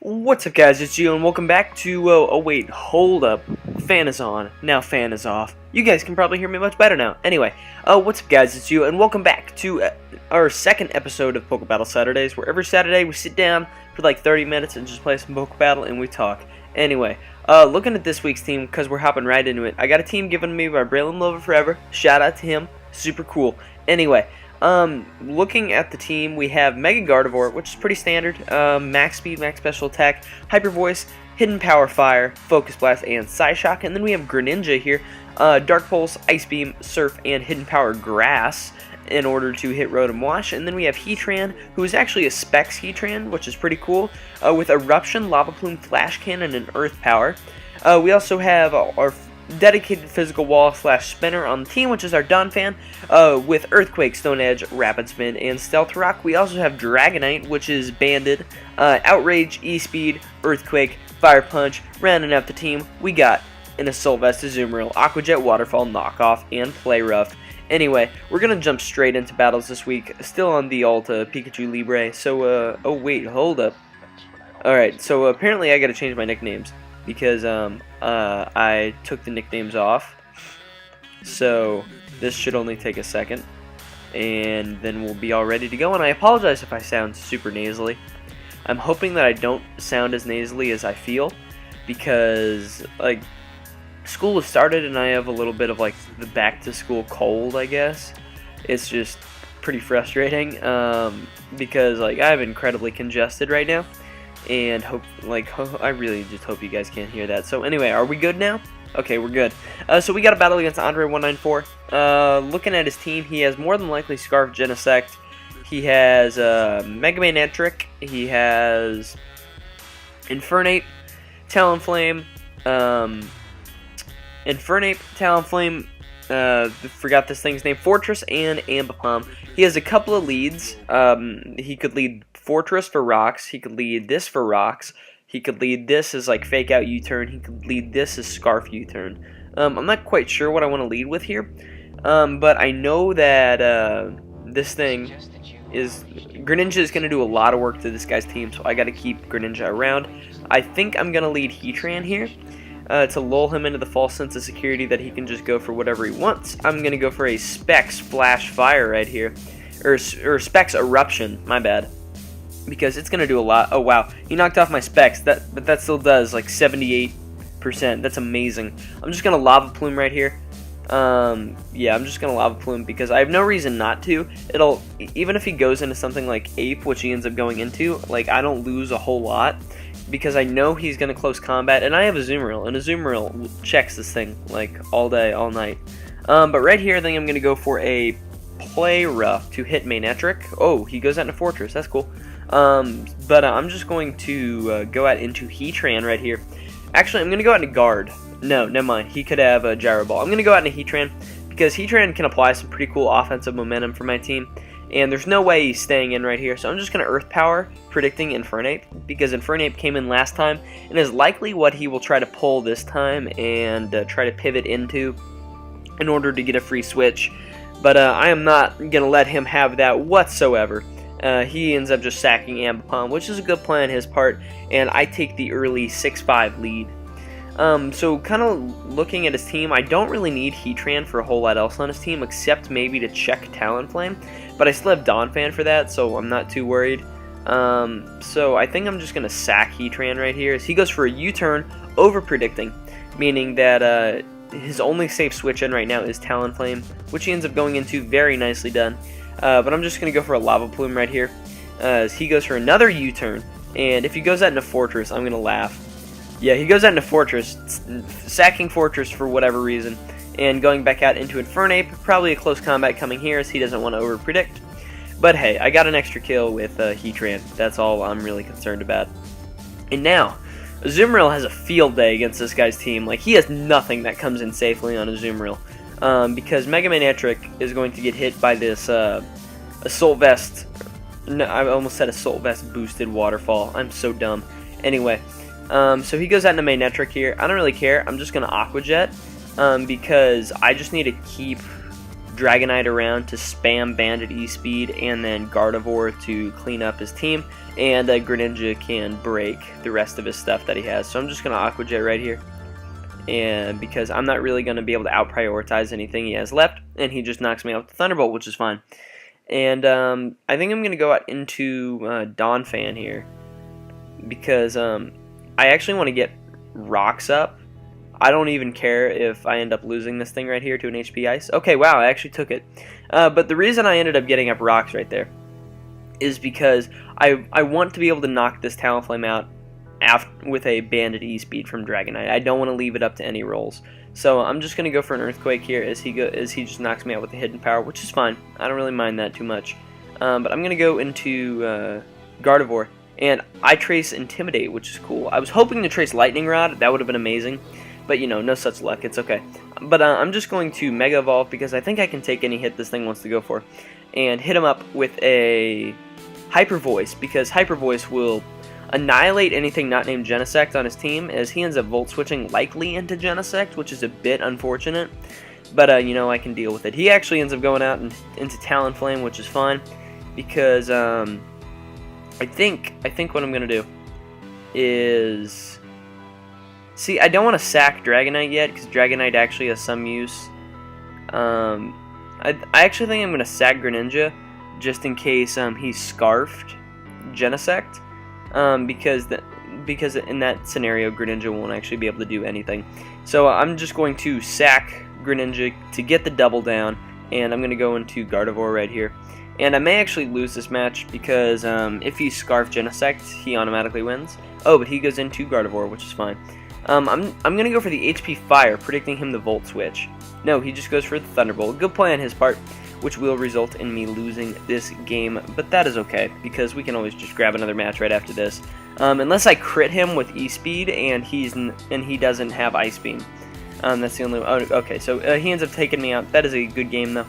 What's up, guys? It's Gio, and welcome back to, oh wait, hold up. Fan is on. Now fan is off. You guys can probably hear me much better now. Anyway, what's up, guys? It's Gio, and welcome back to our second episode of PokeBattle Saturdays, where every Saturday we sit down for like 30 minutes and just play some PokeBattle and we talk. Anyway, looking at this week's team, because we're hopping right into it, I got a team given to me by Braylon Lover Forever. Shout out to him. Super cool. Anyway, looking at the team, we have Mega Gardevoir, which is pretty standard. Max Speed, Max Special Attack, Hyper Voice, Hidden Power Fire, Focus Blast, and Psyshock. And then we have Greninja here, Dark Pulse, Ice Beam, Surf, and Hidden Power Grass in order to hit Rotom Wash. And then we have Heatran, who is actually a Specs Heatran, which is pretty cool, with Eruption, Lava Plume, Flash Cannon, and Earth Power. We also have our dedicated physical wall / spinner on the team, which is our Donphan, with Earthquake, Stone Edge, Rapid Spin, and Stealth Rock. We also have Dragonite, which is banded, Outrage, E-Speed, Earthquake, Fire Punch. Rounding out the team, we got an Assault Vest, Azumarill, Aqua Jet, Waterfall, Knockoff, and Play Rough. Anyway, we're gonna jump straight into battles this week, still on the Alta Pikachu Libre. So, oh wait, hold up. Alright, so apparently I gotta change my nicknames, because I took the nicknames off, so this should only take a second, and then we'll be all ready to go. And I apologize if I sound super nasally. I'm hoping that I don't sound as nasally as I feel, because like school has started and I have a little bit of like the back to school cold, I guess. It's just pretty frustrating, because like I'm incredibly congested right now. And I really just hope you guys can't hear that. So anyway, are we good now? Okay, we're good. So we got a battle against Andre194. Looking at his team, he has more than likely Scarf, Genesect. He has Mega Man-Etric. He has Infernape, Talonflame, forgot this thing's name, Fortress, and Ambipom. He has a couple of leads. He could lead Fortress for rocks, he could lead this for rocks, he could lead this as like fake out U-turn, he could lead this as Scarf U-turn. I'm not quite sure what I want to lead with here, but I know that this thing is, Greninja is going to do a lot of work to this guy's team, so I got to keep Greninja around. I think I'm going to lead Heatran here, to lull him into the false sense of security that he can just go for whatever he wants. I'm going to go for a Specs Flash Fire right here, or Specs Eruption, my bad, because it's going to do a lot. Oh wow, he knocked off my Specs, but that still does like 78%. That's amazing. I'm just going to Lava Plume right here. Yeah, I'm just going to Lava Plume because I have no reason not to. Even if he goes into something like Ape, which he ends up going into, like I don't lose a whole lot, because I know he's going to close combat, and I have a Azumarill, and Azumarill checks this thing like all day, all night. But right here, I think I'm going to go for a Play Rough to hit Manectric. Oh, he goes out into Fortress, that's cool. But I'm just going to go out into Heatran right here. Actually, I'm going to go out into Guard. No, never mind, he could have a Gyro Ball. I'm going to go out into Heatran, because Heatran can apply some pretty cool offensive momentum for my team. And there's no way he's staying in right here, so I'm just going to Earth Power, predicting Infernape, because Infernape came in last time, and is likely what he will try to pull this time, and try to pivot into, in order to get a free switch. But I am not going to let him have that whatsoever. He ends up just sacking Ambipom, which is a good play on his part, and I take the early 6-5 lead. So kind of looking at his team, I don't really need Heatran for a whole lot else on his team, except maybe to check Talonflame, but I still have Donphan for that, so I'm not too worried. So I think I'm just going to sack Heatran right here, as he goes for a U-turn, over-predicting, meaning that his only safe switch in right now is Talonflame, which he ends up going into. Very nicely done. But I'm just going to go for a Lava Plume right here, as he goes for another U-turn, and if he goes out into Fortress, I'm going to laugh. Yeah, he goes out into Fortress, sacking Fortress for whatever reason, and going back out into Infernape. Probably a close combat coming here, as he doesn't want to over-predict. But hey, I got an extra kill with Heatran. That's all I'm really concerned about. And now, Azumarill has a field day against this guy's team. Like, he has nothing that comes in safely on Azumarill. Because Mega Man-Etric is going to get hit by this Assault Vest. No, I almost said Assault Vest boosted Waterfall. I'm so dumb. Anyway, so he goes out into Manectric here. I don't really care. I'm just going to Aqua Jet, because I just need to keep Dragonite around to spam Bandit E-Speed, and then Gardevoir to clean up his team, and Greninja can break the rest of his stuff that he has. So I'm just going to Aqua Jet right here, and because I'm not really going to be able to out-prioritize anything he has left, and he just knocks me out with the Thunderbolt, which is fine. And I think I'm going to go out into Donphan here, because I actually want to get Rocks up. I don't even care if I end up losing this thing right here to an HP Ice. Okay, wow, I actually took it. But the reason I ended up getting up Rocks right there is because I want to be able to knock this Talonflame out with a Bandit E-Speed from Dragonite. I don't want to leave it up to any rolls. So I'm just going to go for an Earthquake here as he just knocks me out with the Hidden Power, which is fine. I don't really mind that too much. But I'm going to go into Gardevoir, and I trace Intimidate, which is cool. I was hoping to trace Lightning Rod. That would have been amazing. But, you know, no such luck. It's okay. But I'm just going to Mega Evolve because I think I can take any hit this thing wants to go for. And hit him up with a Hyper Voice, because Hyper Voice will annihilate anything not named Genesect on his team, as he ends up Volt Switching likely into Genesect, which is a bit unfortunate. But, you know, I can deal with it. He actually ends up going out into Talonflame, which is fine. Because, I think what I'm going to do is... See, I don't want to sack Dragonite yet, because Dragonite actually has some use. I actually think I'm going to sack Greninja, just in case he's Scarfed Genesect, because in that scenario, Greninja won't actually be able to do anything. So I'm just going to sack Greninja to get the double down, and I'm going to go into Gardevoir right here. And I may actually lose this match, because if he's Scarfed Genesect, he automatically wins. Oh, but he goes into Gardevoir, which is fine. I'm going to go for the HP Fire, predicting him the Volt Switch. No, he just goes for the Thunderbolt. Good play on his part, which will result in me losing this game. But that is okay, because we can always just grab another match right after this. Unless I crit him with E-Speed and he doesn't have Ice Beam. That's the only... Oh, okay, so he ends up taking me out. That is a good game, though.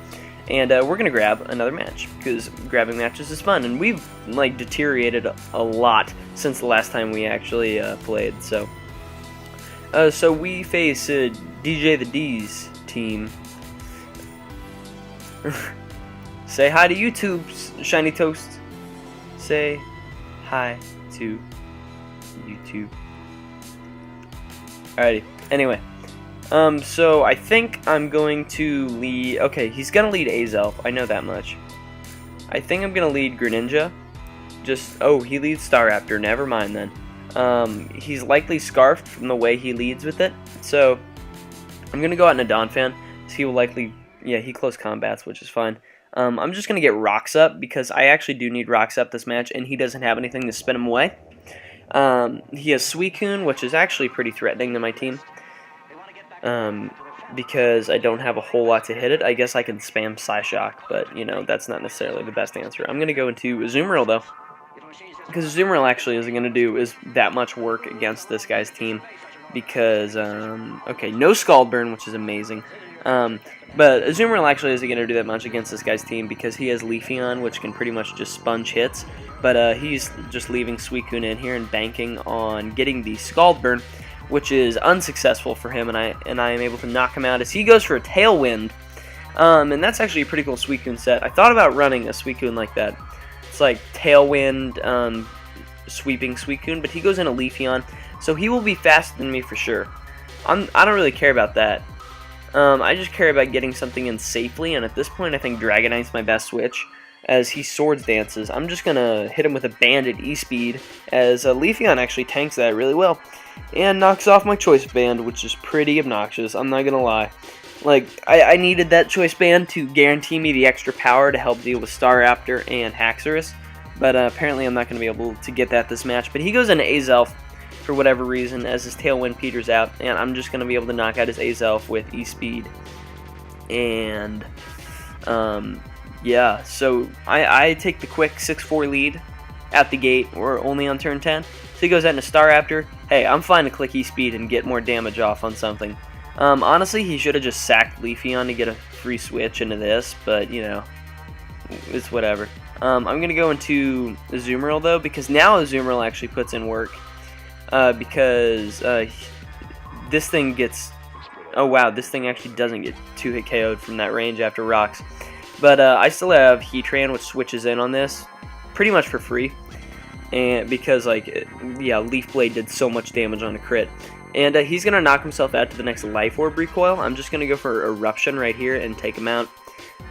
And we're going to grab another match, because grabbing matches is fun. And we've, like, deteriorated a lot since the last time we actually played, so... So we face DJ the D's team. Say hi to YouTube, Shiny Toast. Say hi to YouTube. Alrighty. Anyway, so I think I'm going to lead. Okay, he's gonna lead Azelf. I know that much. I think I'm gonna lead Greninja. He leads Staraptor. Never mind then. He's likely Scarfed from the way he leads with it, so I'm going to go out in a Donphan, so he will likely, yeah, he close combats, which is fine. I'm just going to get Rocks up, because I actually do need Rocks up this match, and he doesn't have anything to spin him away. He has Suicune, which is actually pretty threatening to my team, because I don't have a whole lot to hit it. I guess I can spam Psyshock, but, you know, that's not necessarily the best answer. I'm going to go into Azumarill, though. Because Azumarill actually isn't going to do that much work against this guy's team. Because, okay, no Scald Burn, which is amazing. But Azumarill actually isn't going to do that much against this guy's team, because he has Leafeon, which can pretty much just sponge hits. But he's just leaving Suicune in here and banking on getting the Scald Burn, which is unsuccessful for him, and I am able to knock him out as he goes for a Tailwind. And that's actually a pretty cool Suicune set. I thought about running a Suicune like that. It's like Tailwind, sweeping Suicune, but he goes in a Leafeon, so he will be faster than me for sure. I don't really care about that. I just care about getting something in safely, and at this point I think Dragonite's my best switch, as he Swords Dances. I'm just going to hit him with a Banded E-Speed, as Leafeon actually tanks that really well, and knocks off my Choice Band, which is pretty obnoxious, I'm not going to lie. Like, I needed that Choice Band to guarantee me the extra power to help deal with Staraptor and Haxorus, but apparently I'm not going to be able to get that this match. But he goes into Azelf for whatever reason, as his Tailwind peters out, and I'm just going to be able to knock out his Azelf with E-Speed. And, yeah, so I take the quick 6-4 lead at the gate. We're only on turn 10. So he goes out into Staraptor. Hey, I'm fine to click E-Speed and get more damage off on something. Honestly, he should have just sacked Leafeon to get a free switch into this, but, you know, it's whatever. I'm going to go into Azumarill, though, because now Azumarill actually puts in work, because this thing gets Oh wow, this thing actually doesn't get 2-hit KO'd from that range after rocks. But I still have Heatran, which switches in on this pretty much for free. And because, like, yeah, Leaf Blade did so much damage on a crit. And he's going to knock himself out to the next Life Orb recoil. I'm just going to go for Eruption right here and take him out.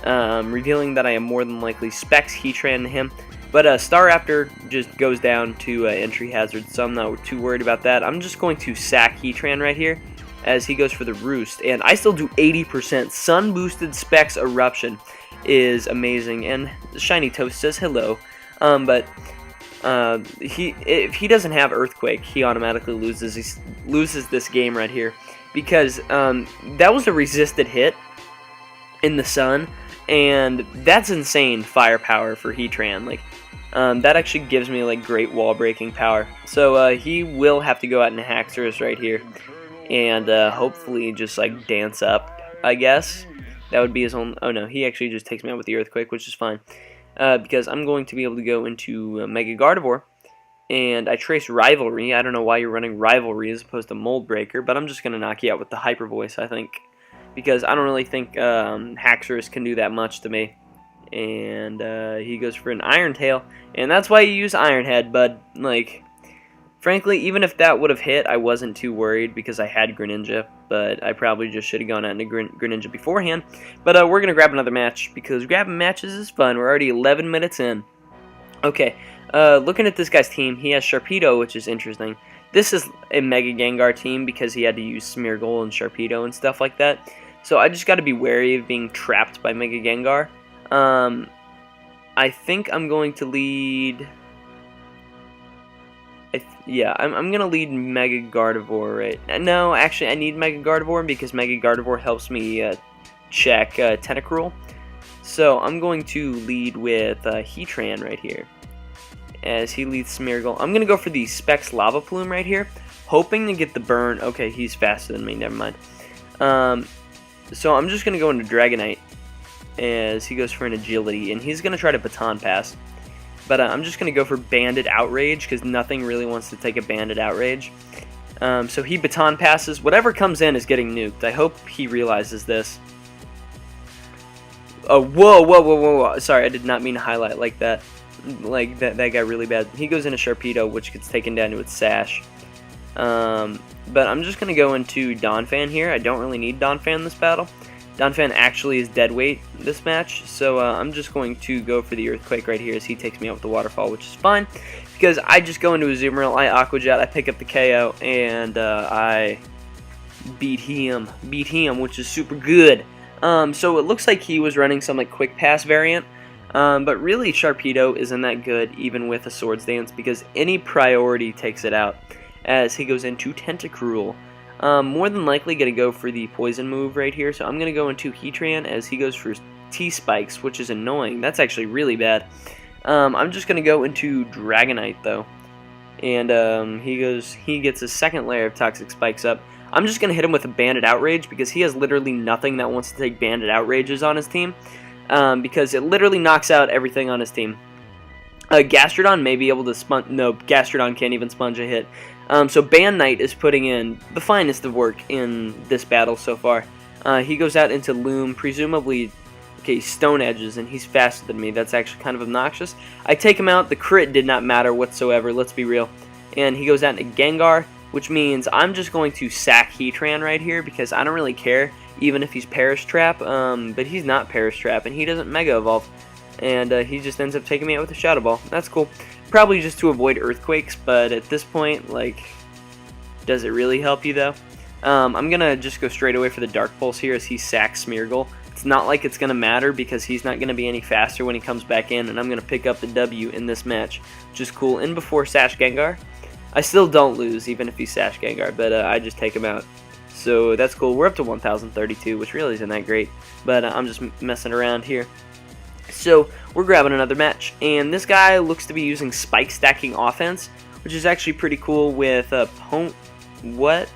Revealing that I am more than likely Specs Heatran to him. But Staraptor just goes down to entry hazard, so I'm not too worried about that. I'm just going to sack Heatran right here as he goes for the Roost. And I still do 80%. Sun Boosted Specs Eruption is amazing. And Shiny Toast says hello. If he doesn't have Earthquake, he automatically loses. He loses this game right here because that was a resisted hit in the Sun, and that's insane firepower for Heatran. Like that actually gives me like great wall breaking power. So he will have to go out into Haxorus right here, and hopefully just like dance up. I guess that would be his own. Oh no, he actually just takes me out with the Earthquake, which is fine. Because I'm going to be able to go into Mega Gardevoir, and I trace Rivalry. I don't know why you're running Rivalry as opposed to Mold Breaker, but I'm just going to knock you out with the Hyper Voice, I think, because I don't really think Haxorus can do that much to me. And he goes for an Iron Tail, and that's why you use Iron Head, but, like, frankly, even if that would have hit, I wasn't too worried because I had Greninja, but I probably just should have gone out into Greninja beforehand. But we're going to grab another match because grabbing matches is fun. We're already 11 minutes in. Okay, looking at this guy's team, he has Sharpedo, which is interesting. This is a Mega Gengar team because he had to use Smeargle and Sharpedo and stuff like that. So I just got to be wary of being trapped by Mega Gengar. I think I'm going to lead... Yeah, I'm going to lead Mega Gardevoir, right? No, actually, I need Mega Gardevoir because Mega Gardevoir helps me check Tentacruel. So I'm going to lead with Heatran right here as he leads Smeargle. I'm going to go for the Specs Lava Plume right here, hoping to get the burn. Okay, he's faster than me, never mind. So I'm just going to go into Dragonite as he goes for an Agility, and he's going to try to Baton Pass. But I'm just going to go for Banded Outrage because nothing really wants to take a Banded Outrage. So he Baton Passes. Whatever comes in is getting nuked. I hope he realizes this. Oh, whoa. Sorry, I did not mean to highlight like that. Like, that got really bad. He goes into Sharpedo, which gets taken down to its Sash. But I'm just going to go into Donphan here. I don't really need Donphan in this battle. Donphan actually is dead weight this match, so I'm just going to go for the Earthquake right here as he takes me out with the Waterfall, which is fine, because I just go into Azumarill, I Aqua Jet, I pick up the KO, and I beat him, which is super good. So it looks like he was running some like Quick Pass variant, but really Sharpedo isn't that good even with a Swords Dance, because any priority takes it out as he goes into Tentacruel. More than likely going to go for the poison move right here, so I'm going to go into Heatran as he goes for T-Spikes, which is annoying. That's actually really bad. I'm just going to go into Dragonite, though, and he gets a second layer of Toxic Spikes up. I'm just going to hit him with a Banded Outrage because he has literally nothing that wants to take Banded Outrages on his team, because it literally knocks out everything on his team. Gastrodon may be able to sponge... No, Gastrodon can't even sponge a hit. So Ban Knight is putting in the finest of work in this battle so far. He goes out into Loom, presumably, okay, Stone Edges, and he's faster than me. That's actually kind of obnoxious. I take him out. The crit did not matter whatsoever, let's be real. And he goes out into Gengar, which means I'm just going to sack Heatran right here because I don't really care, even if he's Perish Trap. But he's not Perish Trap, and he doesn't Mega Evolve. And he just ends up taking me out with a Shadow Ball. That's cool. Probably just to avoid Earthquakes, but at this point, like, does it really help you, though? I'm going to just go straight away for the Dark Pulse here as he sacks Smeargle. It's not like it's going to matter because he's not going to be any faster when he comes back in, and I'm going to pick up the W in this match, which is cool. In before Sash Gengar. I still don't lose, even if he's Sash Gengar, but I just take him out. So that's cool. We're up to 1,032, which really isn't that great, but I'm just messing around here. So we're grabbing another match, and this guy looks to be using Spike Stacking Offense, which is actually pretty cool with what?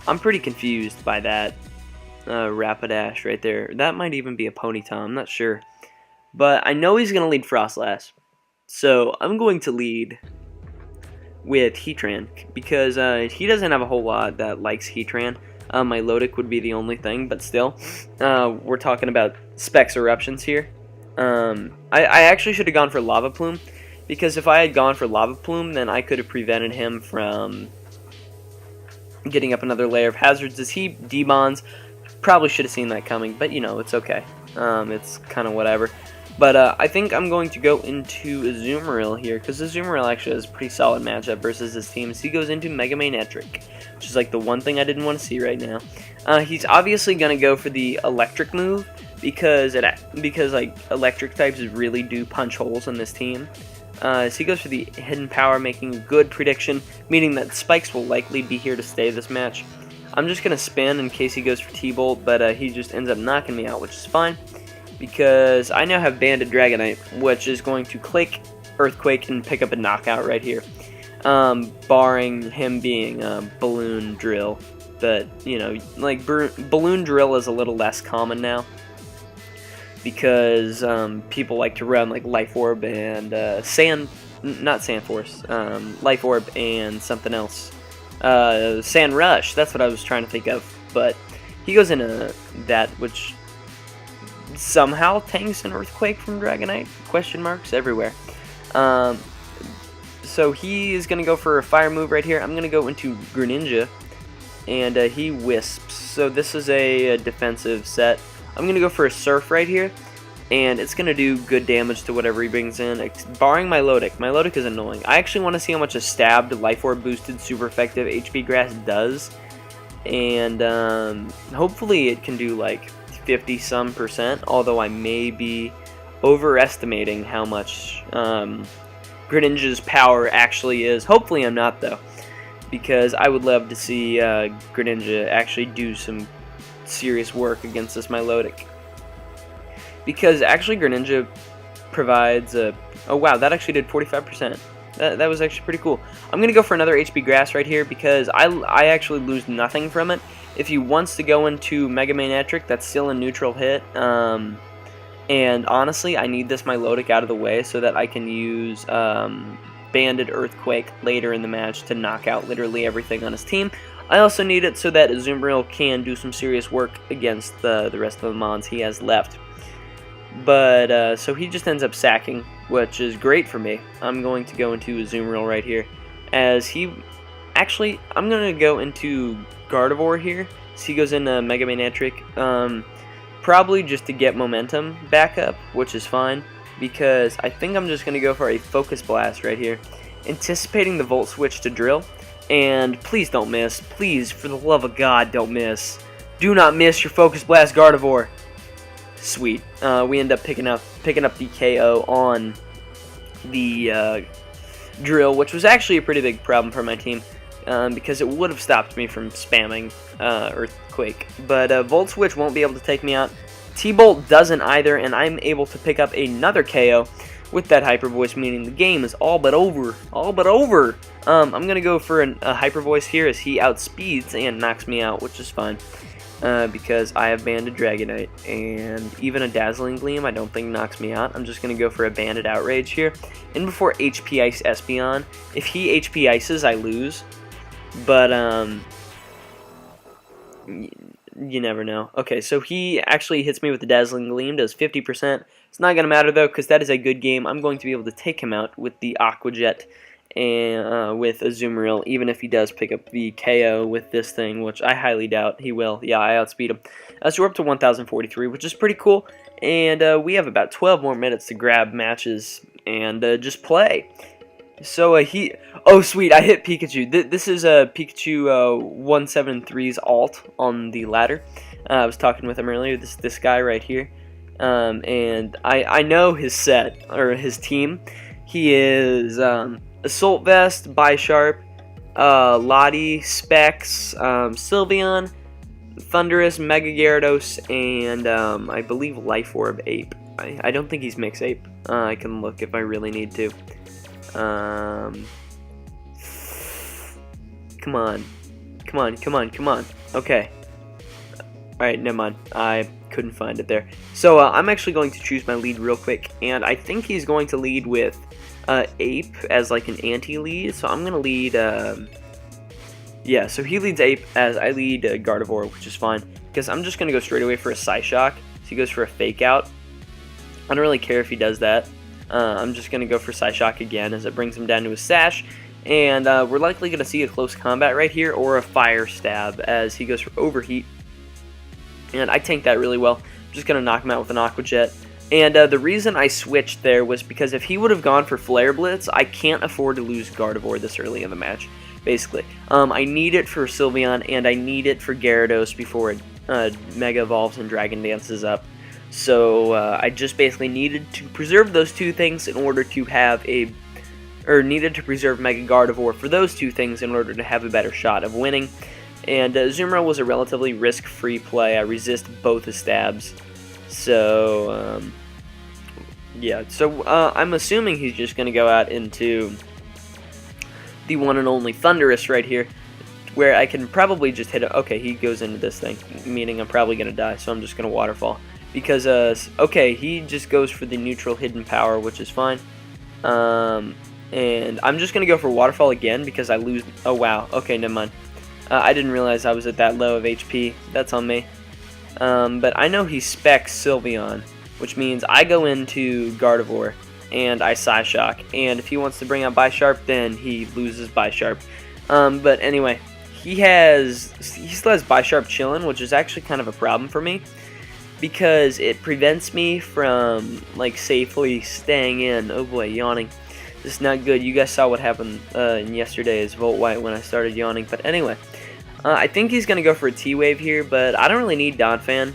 I'm pretty confused by that Rapidash right there. That might even be a Ponyta, I'm not sure. But I know he's going to lead Frostlass, so I'm going to lead with Heatran, because he doesn't have a whole lot that likes Heatran. Milotic would be the only thing, but still, we're talking about Specs Eruptions here. I actually should have gone for Lava Plume, because if I had gone for Lava Plume, then I could have prevented him from getting up another layer of hazards as he debonds. Probably should have seen that coming, but you know, it's okay. It's kind of whatever. But I think I'm going to go into Azumarill here, because Azumarill actually has a pretty solid matchup versus his team. So he goes into Mega Manectric, which is like the one thing I didn't want to see right now. He's obviously going to go for the electric move, because like electric types really do punch holes in this team. So he goes for the Hidden Power, making a good prediction, meaning that Spikes will likely be here to stay this match. I'm just going to spin in case he goes for T-Bolt, but he just ends up knocking me out, which is fine, because I now have Banded Dragonite, which is going to click Earthquake and pick up a knockout right here, barring him being Balloon Drill. But, you know, like, Balloon Drill is a little less common now, because people like to run like Life Orb and not Sand Force, Life Orb and something else, Sand Rush. That's what I was trying to think of. But he goes into that, which somehow tanks an Earthquake from Dragonite? Question marks everywhere. So he is gonna go for a Fire move right here. I'm gonna go into Greninja, and he Wisps. So this is a defensive set. I'm going to go for a Surf right here, and it's going to do good damage to whatever he brings in, barring Milotic. Milotic is annoying. I actually want to see how much a Stabbed, Life Orb boosted, super effective HP Grass does, and hopefully it can do like 50-some%, although I may be overestimating how much Greninja's power actually is. Hopefully I'm not, though, because I would love to see Greninja actually do some serious work against this Milotic, because actually Greninja provides a... Oh wow, that actually did 45%. That was actually pretty cool. I'm gonna go for another HP Grass right here, because I actually lose nothing from it. If he wants to go into Mega Manectric, that's still a neutral hit, and honestly I need this Milotic out of the way so that I can use Banded Earthquake later in the match to knock out literally everything on his team. I also need it so that Azumarill can do some serious work against the rest of the mons he has left. But, so he just ends up sacking, which is great for me. I'm going to go into Azumarill right here, as he... Actually, I'm going to go into Gardevoir here, so he goes into Mega Manectric, probably just to get momentum back up, which is fine, because I think I'm just going to go for a Focus Blast right here, anticipating the Volt Switch to Drill. And please don't miss. Please, for the love of God, don't miss. Do not miss your Focus Blast, Gardevoir. Sweet. We end up picking up the KO on the Drill, which was actually a pretty big problem for my team, because it would have stopped me from spamming Earthquake. But Volt Switch won't be able to take me out. T-Bolt doesn't either, and I'm able to pick up another KO with that Hyper Voice, meaning the game is all but over. All but over. I'm going to go for a Hyper Voice here, as he outspeeds and knocks me out, which is fine, because I have Banded Dragonite, and even a Dazzling Gleam I don't think knocks me out. I'm just going to go for a Banded Outrage here, and before HP Ice Espeon. If he HP Ices, I lose, but you never know. Okay, so he actually hits me with the Dazzling Gleam, does 50%. It's not going to matter, though, because that is a good game. I'm going to be able to take him out with the Aqua Jet and with Azumarill, even if he does pick up the KO with this thing, which I highly doubt he will. Yeah, I outspeed him. So we're up to 1,043, which is pretty cool, and we have about 12 more minutes to grab matches and just play. So oh sweet, I hit Pikachu. This is a Pikachu 173's alt on the ladder. I was talking with him earlier. This guy right here, and I know his set or his team. He is Assault Vest, Bisharp, Lottie, Specs, Sylveon, Thundurus, Mega Gyarados, and I believe Life Orb Ape. I don't think he's Mix Ape. I can look if I really need to. Come on. Okay. Alright, never mind. I couldn't find it there. So, I'm actually going to choose my lead real quick, and I think he's going to lead with Ape as like an anti-lead, so I'm going to lead Yeah, so he leads Ape as I lead Gardevoir, which is fine, because I'm just going to go straight away for a Psyshock. So he goes for a Fake Out. I don't really care if he does that. I'm just going to go for Psyshock again as it brings him down to his Sash. And we're likely going to see a close combat right here or a Fire Stab as he goes for Overheat. And I tank that really well. I'm just going to knock him out with an Aqua Jet. And the reason I switched there was because if he would have gone for Flare Blitz, I can't afford to lose Gardevoir this early in the match, basically. I need it for Sylveon, and I need it for Gyarados before it Mega Evolves and Dragon Dances up. So I just basically needed to preserve those two things in order to have a... or needed to preserve Mega Gardevoir for those two things in order to have a better shot of winning. And Zumaro was a relatively risk-free play. I resist both his stabs. So, yeah. So, I'm assuming he's just going to go out into the one and only Thunderous right here, where I can probably just hit it. Okay, he goes into this thing, meaning I'm probably going to die, so I'm just going to Waterfall. Because, okay, he just goes for the neutral hidden power, which is fine. And I'm just going to go for Waterfall again because I lose. Oh, wow. Okay, never mind. I didn't realize I was at that low of HP. That's on me. But I know he specs Sylveon, which means I go into Gardevoir and I Psyshock. And if he wants to bring out Bisharp, then he loses Bisharp. But anyway, he still has Bisharp chillin', which is actually kind of a problem for me because it prevents me from like safely staying in. Oh boy, yawning. This is not good. You guys saw what happened in yesterday's Volt White when I started yawning. But anyway, I think he's going to go for a T-Wave here, but I don't really need Donphan.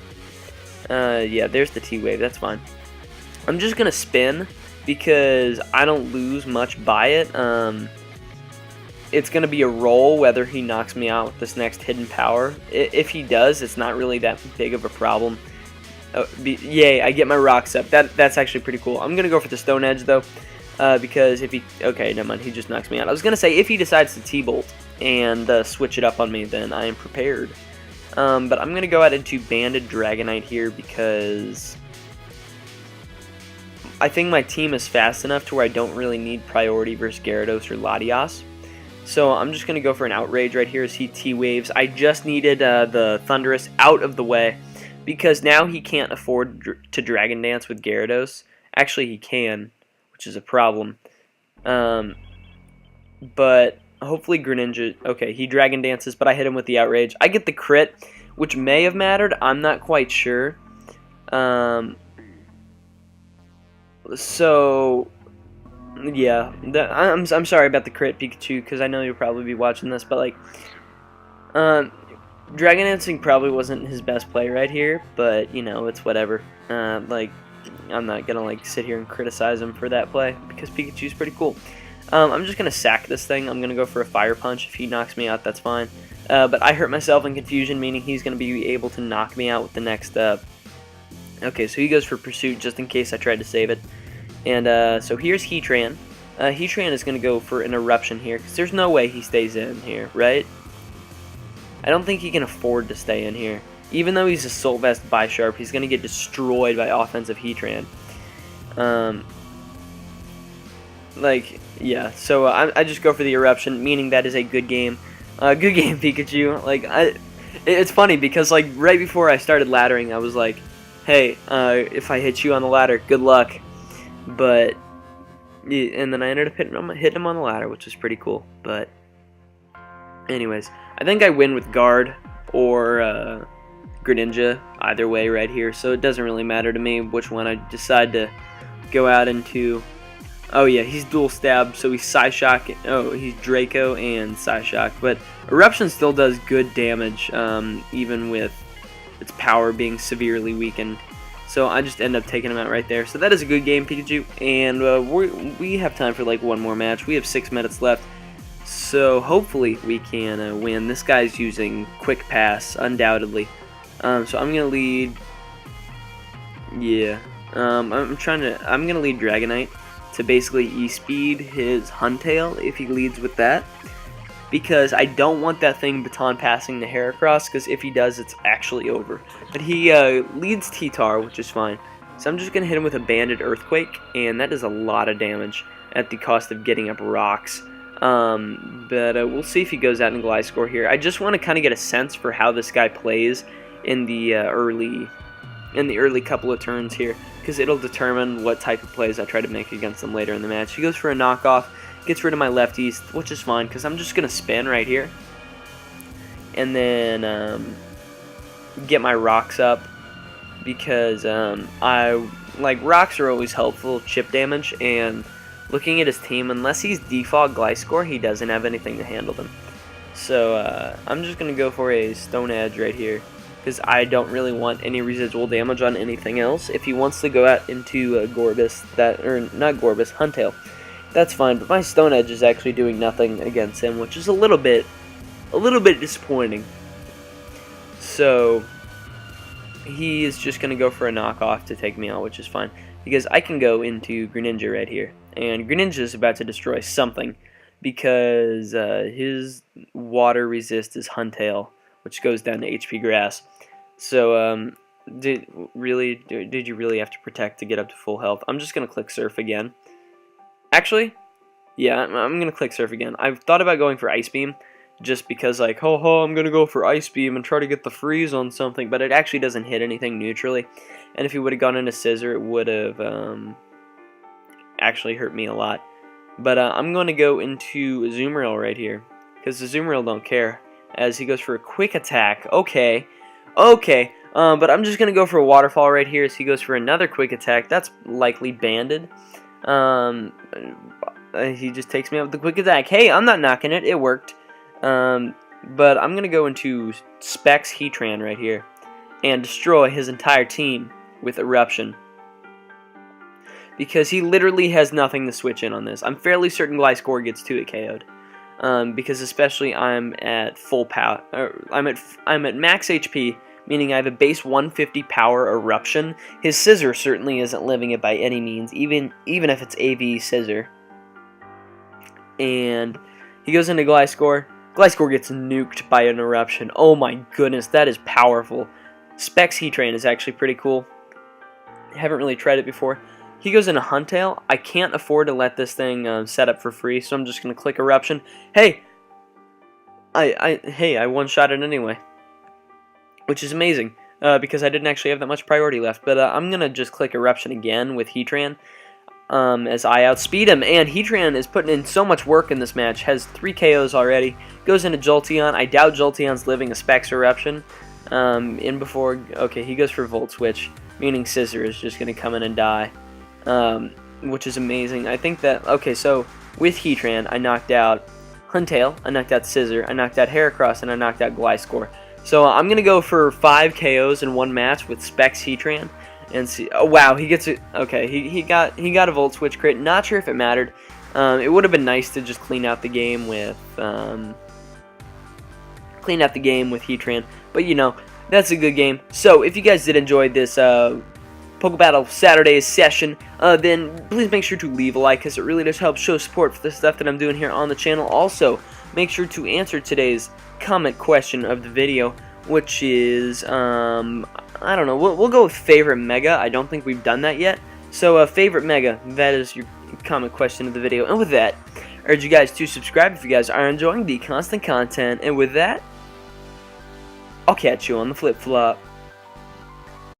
Yeah, there's the T-Wave. That's fine. I'm just going to spin because I don't lose much by it. It's going to be a roll whether he knocks me out with this next hidden power. If he does, it's not really that big of a problem. Yay, I get my rocks up. That's actually pretty cool. I'm going to go for the Stone Edge, though. Because if he... Okay, never mind. He just knocks me out. I was going to say, if he decides to T-Bolt and switch it up on me, then I am prepared. But I'm going to go out into Banded Dragonite here because I think my team is fast enough to where I don't really need priority versus Gyarados or Latias. So I'm just going to go for an Outrage right here as he T-Waves. I just needed the Thunderous out of the way because now he can't afford to Dragon Dance with Gyarados. Actually, he can, which is a problem. But hopefully Greninja... Okay, he Dragon Dances, but I hit him with the Outrage. I get the crit, which may have mattered. I'm not quite sure. So, yeah. I'm sorry about the crit, Pikachu, because I know you'll probably be watching this, but, like... Dragon Dancing probably wasn't his best play right here, but, you know, it's whatever. Like... I'm not gonna like sit here and criticize him for that play because Pikachu's pretty cool. I'm just gonna sack this thing. I'm gonna go for a Fire Punch. If he knocks me out, that's fine. But I hurt myself in confusion, meaning he's gonna be able to knock me out with the next. Okay, so he goes for Pursuit just in case I tried to save it. And so here's Heatran. Heatran is gonna go for an Eruption here because there's no way he stays in here, right? I don't think he can afford to stay in here. Even though he's a Assault Vest Bisharp, he's going to get destroyed by offensive Heatran. Like, yeah, so I just go for the Eruption, meaning that is a good game. Good game, Pikachu. Like, it's funny because, like, right before I started laddering, I was like, hey, if I hit you on the ladder, good luck. But, and then I ended up hitting him on the ladder, which was pretty cool. But, anyways, I think I win with Guard or... Greninja, either way right here, so it doesn't really matter to me which one I decide to go out into. Oh yeah, he's dual stab, so he's Psyshock. Oh, he's Draco and Psyshock, but Eruption still does good damage, even with its power being severely weakened. So I just end up taking him out right there. So that is a good game, Pikachu, and we have time for like one more match. We have 6 minutes left, so hopefully we can win. This guy's using Quick Pass, undoubtedly. So I'm gonna lead. Yeah. I'm gonna lead Dragonite to basically E-speed his Huntail if he leads with that, because I don't want that thing baton passing to Heracross, because if he does, it's actually over. But he leads T-Tar, which is fine. So I'm just gonna hit him with a Banded Earthquake, and that does a lot of damage at the cost of getting up rocks. But we'll see if he goes out in Gliscor here. I just want to kind of get a sense for how this guy plays in the early couple of turns here, because it'll determine what type of plays I try to make against him later in the match. He goes for a knockoff, gets rid of my lefties, which is fine because I'm just gonna spin right here, and then get my rocks up, because I like rocks are always helpful chip damage, and looking at his team, unless he's default Gliscor, he doesn't have anything to handle them. So I'm just gonna go for a Stone Edge right here, because I don't really want any residual damage on anything else. If he wants to go out into Gorbis, not Gorbis, Huntail, that's fine. But my Stone Edge is actually doing nothing against him, which is a little bit disappointing. So he is just gonna go for a knockoff to take me out, which is fine, because I can go into Greninja right here, and Greninja is about to destroy something, because his water resist is Huntail, which goes down to HP Grass. So did you really have to protect to get up to full health? I'm just gonna click Surf again. Actually, yeah, I'm gonna click Surf again. I've thought about going for Ice Beam, just because, like, I'm gonna go for Ice Beam and try to get the freeze on something, but it actually doesn't hit anything neutrally. And if he would have gone into Scissor, it would have actually hurt me a lot. But I'm going to go into Azumarill right here, because Azumarill don't care, as he goes for a quick attack. Okay, but I'm just going to go for a Waterfall right here, as he goes for another quick attack. That's likely banded. He just takes me out with the quick attack. Hey, I'm not knocking it. It worked. But I'm going to go into Specs Heatran right here and destroy his entire team with Eruption, because he literally has nothing to switch in on this. I'm fairly certain Gliscor gets 2 KO'd, because especially I'm at full power. I'm at max HP, meaning I have a base 150 power Eruption. His Scissor certainly isn't living it by any means, even if it's AV Scissor. And he goes into Gliscor. Gliscor gets nuked by an Eruption. Oh my goodness, that is powerful. Specs Heatran is actually pretty cool. Haven't really tried it before. He goes into Huntail. I can't afford to let this thing set up for free, so I'm just going to click Eruption. Hey! I one-shot it anyway, which is amazing, because I didn't actually have that much priority left. But I'm going to just click Eruption again with Heatran, as I outspeed him. And Heatran is putting in so much work in this match. Has 3 KOs already. Goes into Jolteon. I doubt Jolteon's living a Specs Eruption. Okay, he goes for Volt Switch, meaning Scissor is just going to come in and die, which is amazing. I think that, okay, so with Heatran, I knocked out Huntail, I knocked out Scissor, I knocked out Heracross, and I knocked out Gliscor. So I'm going to go for 5 KOs in one match with Specs Heatran, and see. Oh wow, he gets it. Okay, he got a Volt Switch crit. Not sure if it mattered. It would have been nice to just clean out the game with Heatran, but you know, that's a good game. So if you guys did enjoy this PokeBattle Saturday session, then please make sure to leave a like, because it really does help show support for the stuff that I'm doing here on the channel. Also, make sure to answer today's comment question of the video, which is, I don't know, we'll go with favorite Mega. I don't think we've done that yet. So, favorite Mega, that is your comment question of the video. And with that, I urge you guys to subscribe if you guys are enjoying the constant content. And with that, I'll catch you on the flip-flop.